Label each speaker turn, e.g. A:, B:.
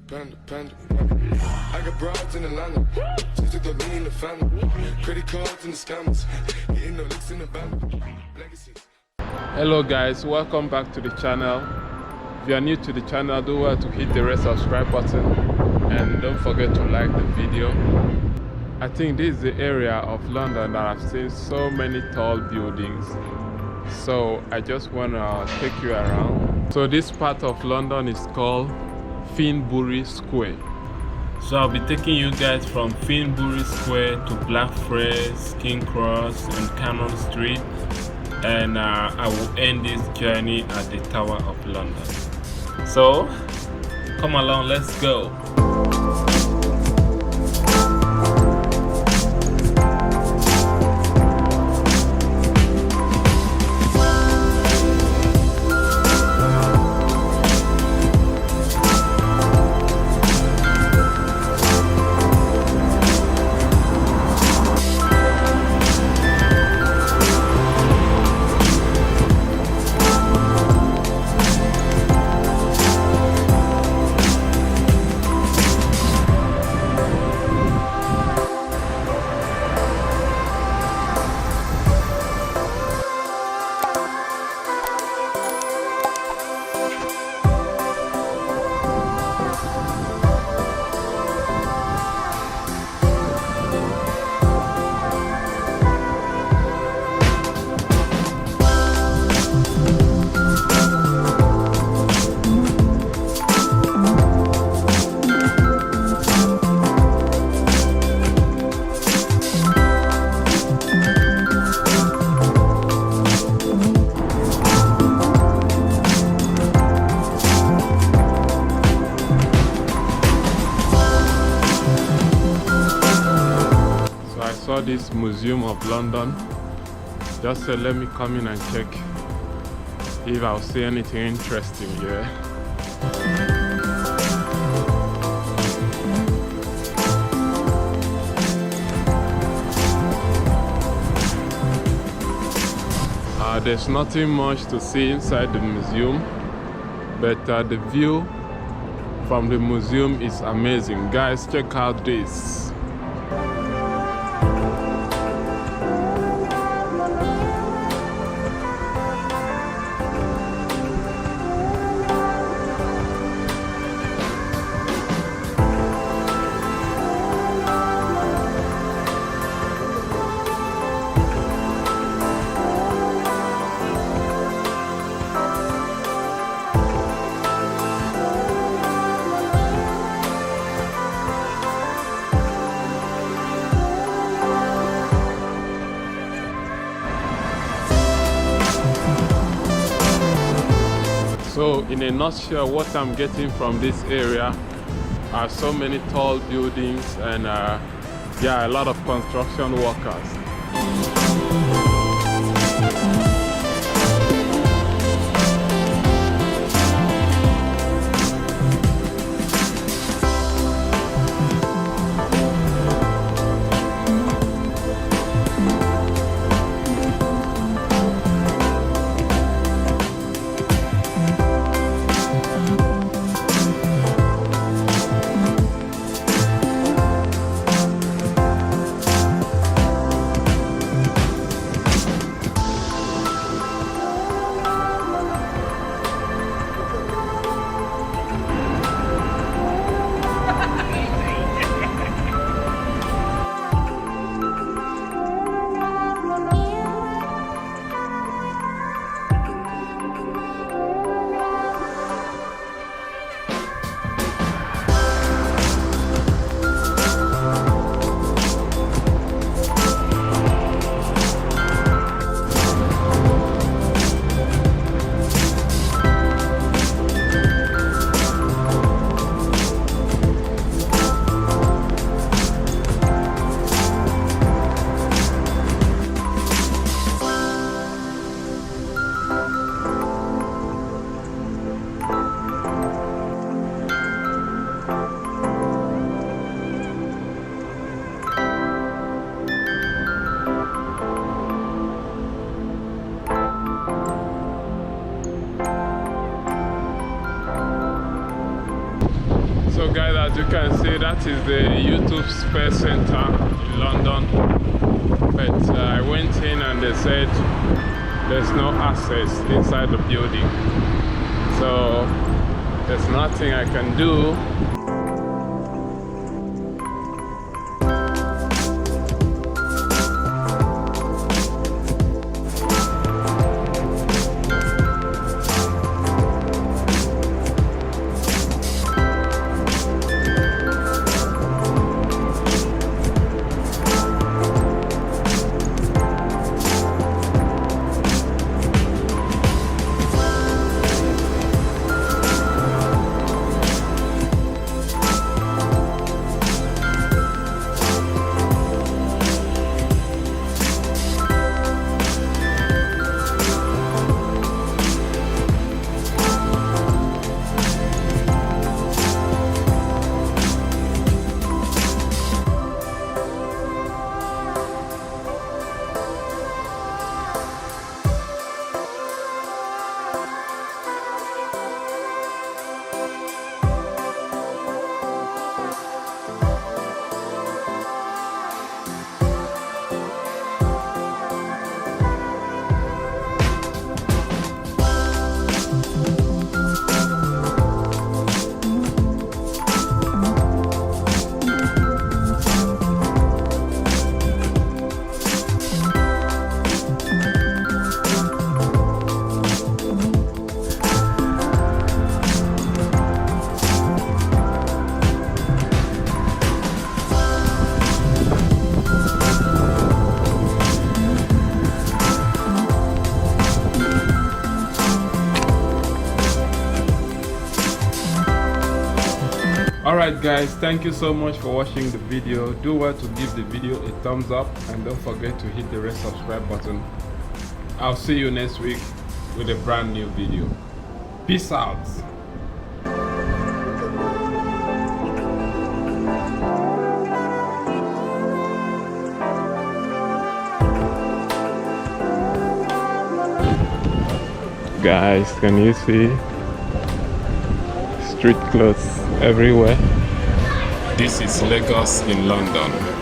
A: Panda. I got broads in Atlanta. Just took the lean in the family. Credit cards and the scammers. Getting no licks in the band. Legacies.
B: Hello guys, welcome back to the channel. If you are new to the channel, do well to hit the red subscribe button and don't forget to like the video. I think this is the area of London that I've seen so many tall buildings, so I just want to take you around. So this part of London is called Finsbury Square. So I'll be taking you guys from Finsbury Square to Blackfriars, King Cross and Cannon Street, and I will end this journey at the Tower of London. So come along, let's go. This Museum of London. Just said let me come in and check if I'll see anything interesting here. There's nothing much to see inside the museum, but the view from the museum is amazing. Guys, check out this. So in a nutshell, what I'm getting from this area are so many tall buildings and yeah, a lot of construction workers. can see, that is the YouTube Space Center in London. But I went in and they said there's no access inside the building. So there's nothing I can do. Alright guys, thank you so much for watching the video. Do well to give the video a thumbs up and don't forget to hit the red subscribe button. I'll see you next week with a brand new video. Peace out. Guys, can you see street clothes everywhere? This is Lagos in London.